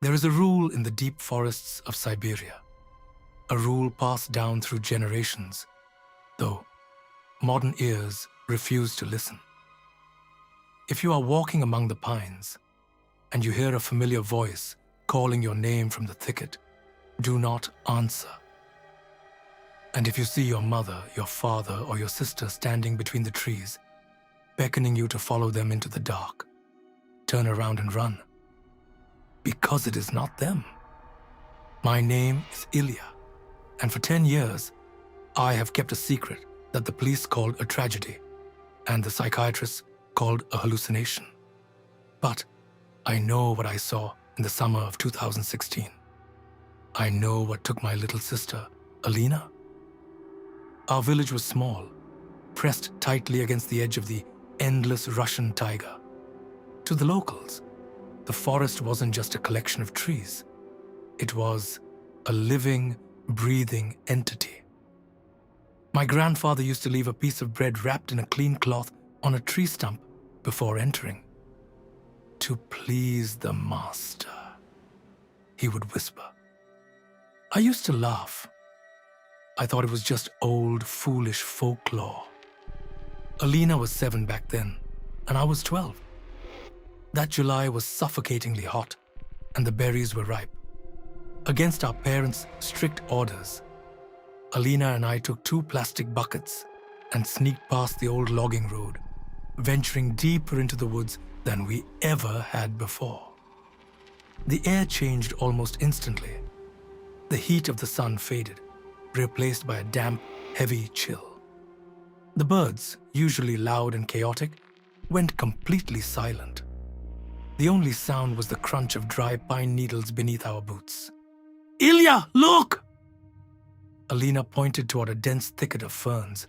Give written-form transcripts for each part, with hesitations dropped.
There is a rule in the deep forests of Siberia, a rule passed down through generations, though modern ears refuse to listen. If you are walking among the pines and you hear a familiar voice calling your name from the thicket, do not answer. And if you see your mother, your father, or your sister standing between the trees, beckoning you to follow them into the dark, turn around and run, because it is not them. My name is Ilya, and for 10 years, I have kept a secret that the police called a tragedy and the psychiatrists called a hallucination. But I know what I saw in the summer of 2016. I know what took my little sister, Alina. Our village was small, pressed tightly against the edge of the endless Russian taiga. To the locals, the forest wasn't just a collection of trees. It was a living, breathing entity. My grandfather used to leave a piece of bread wrapped in a clean cloth on a tree stump before entering. "To please the master," he would whisper. I used to laugh. I thought it was just old, foolish folklore. Alina was 7 back then, and I was 12. That July was suffocatingly hot, and the berries were ripe. Against our parents' strict orders, Alina and I took 2 plastic buckets and sneaked past the old logging road, venturing deeper into the woods than we ever had before. The air changed almost instantly. The heat of the sun faded, replaced by a damp, heavy chill. The birds, usually loud and chaotic, went completely silent. The only sound was the crunch of dry pine needles beneath our boots. "Ilya, look!" Alina pointed toward a dense thicket of ferns.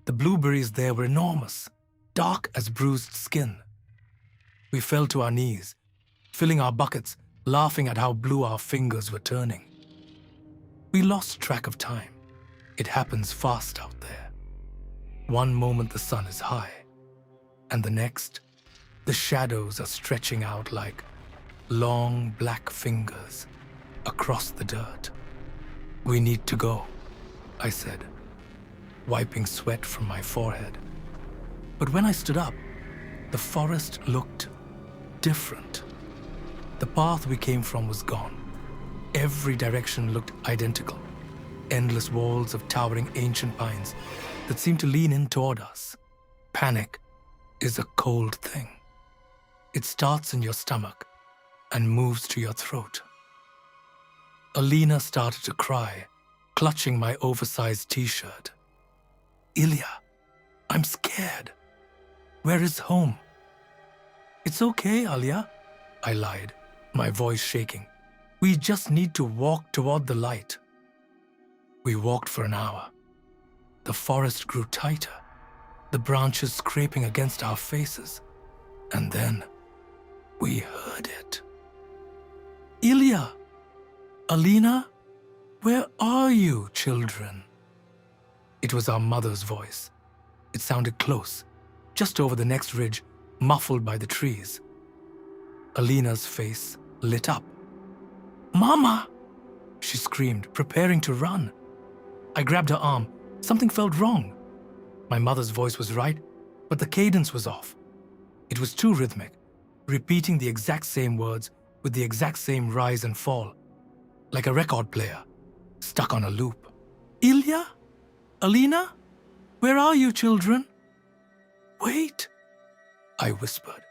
The blueberries there were enormous, dark as bruised skin. We fell to our knees, filling our buckets, laughing at how blue our fingers were turning. We lost track of time. It happens fast out there. One moment the sun is high, and the next, the shadows are stretching out like long black fingers across the dirt. "We need to go," I said, wiping sweat from my forehead. But when I stood up, the forest looked different. The path we came from was gone. Every direction looked identical. Endless walls of towering ancient pines that seemed to lean in toward us. Panic is a cold thing. It starts in your stomach and moves to your throat. Alina started to cry, clutching my oversized t-shirt. "Ilya, I'm scared. Where is home?" "It's okay, Alya," I lied, my voice shaking. "We just need to walk toward the light." We walked for an hour. The forest grew tighter, the branches scraping against our faces. And then we heard it. "Ilya! Alina? Where are you, children?" It was our mother's voice. It sounded close, just over the next ridge, muffled by the trees. Alina's face lit up. "Mama!" she screamed, preparing to run. I grabbed her arm. Something felt wrong. My mother's voice was right, but the cadence was off. It was too rhythmic, repeating the exact same words with the exact same rise and fall, like a record player stuck on a loop. "Ilya? Alina? Where are you, children?" "Wait," I whispered,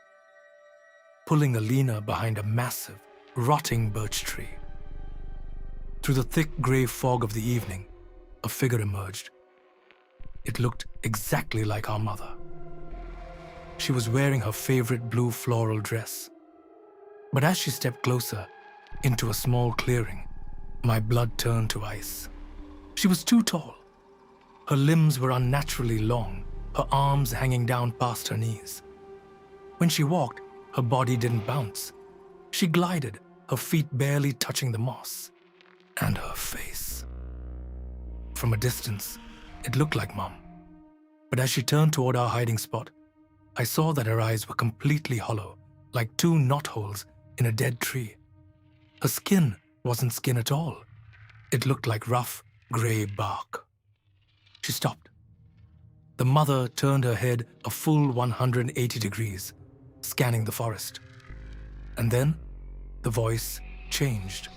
pulling Alina behind a massive, rotting birch tree. Through the thick grey fog of the evening, a figure emerged. It looked exactly like our mother. She was wearing her favorite blue floral dress. But as she stepped closer into a small clearing, my blood turned to ice. She was too tall. Her limbs were unnaturally long, her arms hanging down past her knees. When she walked, her body didn't bounce. She glided, her feet barely touching the moss. And her face. From a distance, it looked like Mom. But as she turned toward our hiding spot, I saw that her eyes were completely hollow, like 2 knotholes in a dead tree. Her skin wasn't skin at all. It looked like rough, grey bark. She stopped. The mother turned her head a full 180 degrees, scanning the forest. And then the voice changed.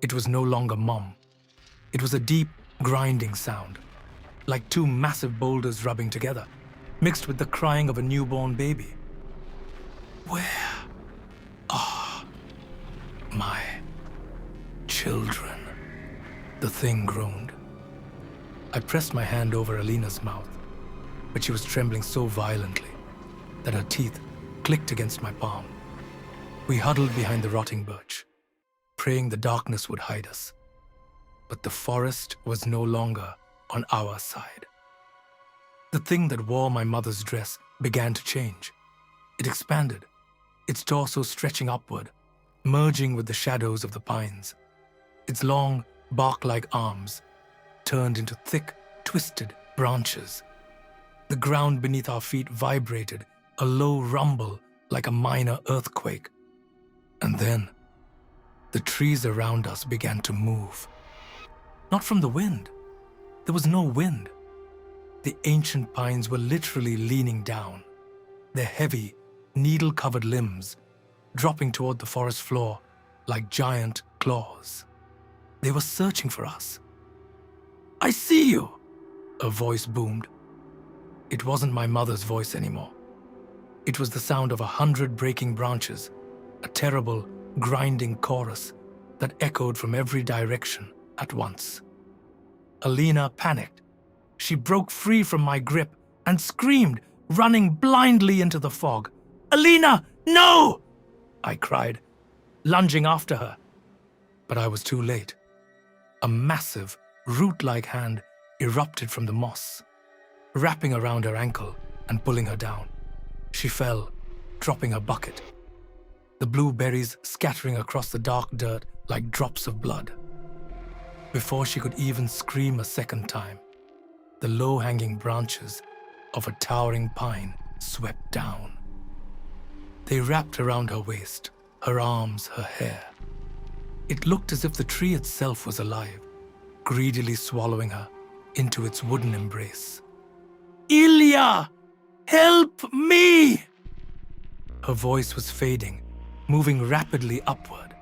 It was no longer Mom. It was a deep, grinding sound, like two massive boulders rubbing together, mixed with the crying of a newborn baby. Where are my children? The thing groaned. I pressed my hand over Alina's mouth, but she was trembling so violently that her teeth clicked against my palm. We huddled behind the rotting birch, praying the darkness would hide us. But the forest was no longer on our side. The thing that wore my mother's dress began to change. It expanded, its torso stretching upward, merging with the shadows of the pines. Its long, bark-like arms turned into thick, twisted branches. The ground beneath our feet vibrated, a low rumble like a minor earthquake. And then, the trees around us began to move. Not from the wind. There was no wind. The ancient pines were literally leaning down, their heavy, needle-covered limbs dropping toward the forest floor like giant claws. They were searching for us. "I see you!" a voice boomed. It wasn't my mother's voice anymore. It was the sound of 100 breaking branches, a terrible, grinding chorus that echoed from every direction at once. Alina panicked. She broke free from my grip and screamed, running blindly into the fog. "Alina, no!" I cried, lunging after her. But I was too late. A massive, root-like hand erupted from the moss, wrapping around her ankle and pulling her down. She fell, dropping her bucket, the blue berries scattering across the dark dirt like drops of blood. Before she could even scream a second time, the low-hanging branches of a towering pine swept down. They wrapped around her waist, her arms, her hair. It looked as if the tree itself was alive, greedily swallowing her into its wooden embrace. "Ilya! Help me!" Her voice was fading, moving rapidly upward.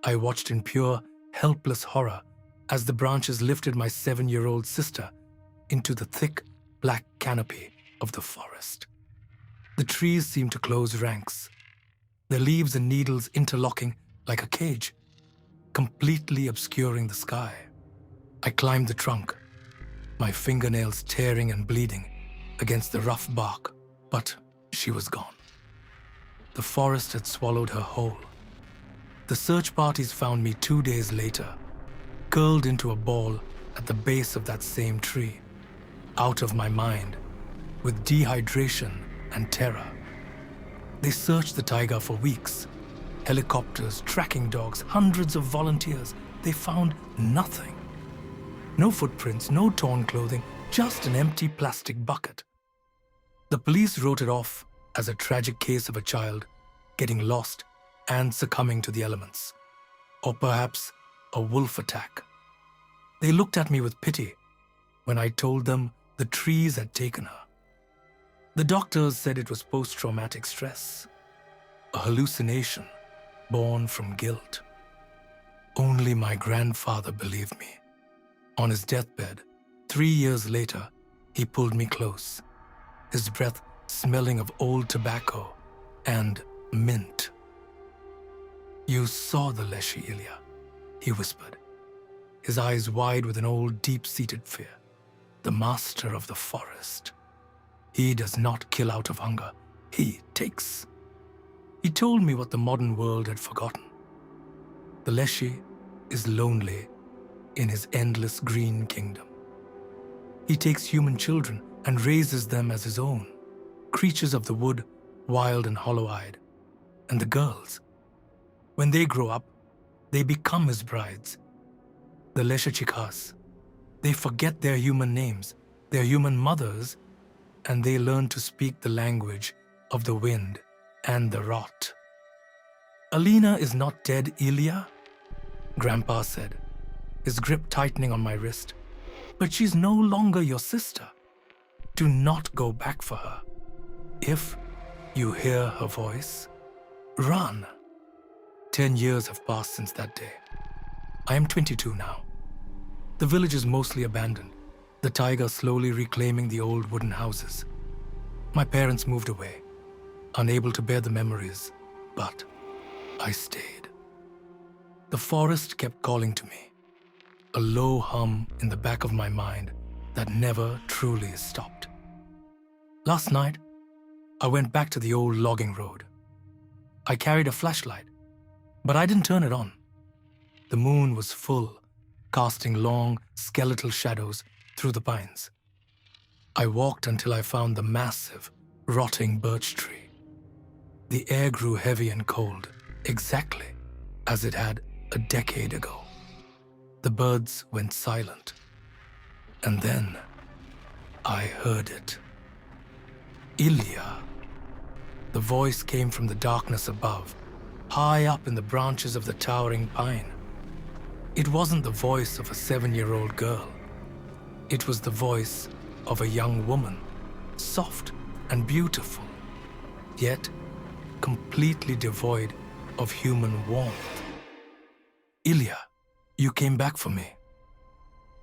I watched in pure, helpless horror as the branches lifted my 7-year-old sister into the thick, black canopy of the forest. The trees seemed to close ranks, their leaves and needles interlocking like a cage, completely obscuring the sky. I climbed the trunk, my fingernails tearing and bleeding against the rough bark, but she was gone. The forest had swallowed her whole. The search parties found me 2 days later, curled into a ball at the base of that same tree, out of my mind, with dehydration and terror. They searched the taiga for weeks. Helicopters, tracking dogs, hundreds of volunteers. They found nothing. No footprints, no torn clothing, just an empty plastic bucket. The police wrote it off as a tragic case of a child getting lost and succumbing to the elements, or perhaps a wolf attack. They looked at me with pity when I told them the trees had taken her. The doctors said it was post-traumatic stress, a hallucination born from guilt. Only my grandfather believed me. On his deathbed, 3 years later, he pulled me close, his breath smelling of old tobacco and mint. "You saw the Leshy, Ilya," he whispered, his eyes wide with an old, deep-seated fear. "The master of the forest. He does not kill out of hunger, he takes." He told me what the modern world had forgotten. The Leshy is lonely in his endless green kingdom. He takes human children and raises them as his own, creatures of the wood, wild and hollow-eyed. And the girls, when they grow up, they become his brides. The Leshachikas, they forget their human names, their human mothers, and they learn to speak the language of the wind and the rot. "Alina is not dead, Ilya," Grandpa said, his grip tightening on my wrist. "But she's no longer your sister. Do not go back for her. If you hear her voice, run." 10 years have passed since that day. I am 22 now. The village is mostly abandoned, the taiga slowly reclaiming the old wooden houses. My parents moved away, unable to bear the memories, but I stayed. The forest kept calling to me, a low hum in the back of my mind that never truly stopped. Last night, I went back to the old logging road. I carried a flashlight, but I didn't turn it on. The moon was full, casting long, skeletal shadows through the pines. I walked until I found the massive, rotting birch tree. The air grew heavy and cold, exactly as it had a decade ago. The birds went silent. And then I heard it. "Ilya." The voice came from the darkness above, high up in the branches of the towering pine. It wasn't the voice of a 7-year-old girl. It was the voice of a young woman, soft and beautiful, yet completely devoid of human warmth. "Ilya, you came back for me."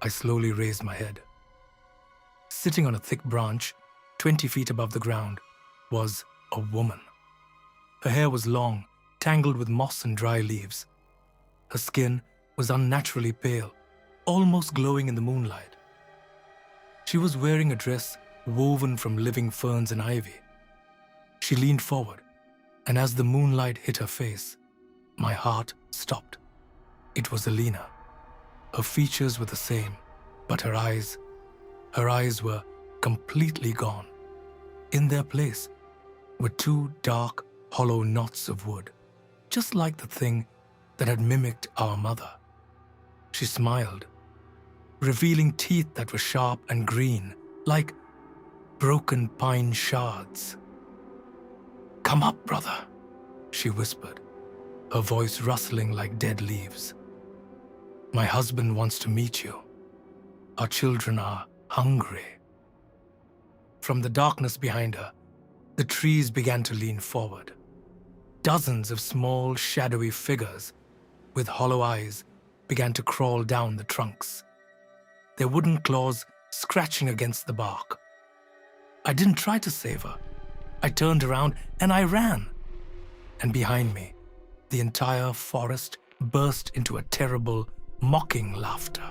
I slowly raised my head. Sitting on a thick branch, 20 feet above the ground, was a woman. Her hair was long, tangled with moss and dry leaves. Her skin was unnaturally pale, almost glowing in the moonlight. She was wearing a dress woven from living ferns and ivy. She leaned forward, and as the moonlight hit her face, my heart stopped. It was Alina. Her features were the same, but her eyes were completely gone. In their place were 2 dark, hollow knots of wood, just like the thing that had mimicked our mother. She smiled, revealing teeth that were sharp and green, like broken pine shards. "Come up, brother," she whispered, her voice rustling like dead leaves. "My husband wants to meet you. Our children are hungry." From the darkness behind her, the trees began to lean forward. Dozens of small, shadowy figures with hollow eyes began to crawl down the trunks, their wooden claws scratching against the bark. I didn't try to save her. I turned around and I ran. And behind me, the entire forest burst into a terrible, mocking laughter.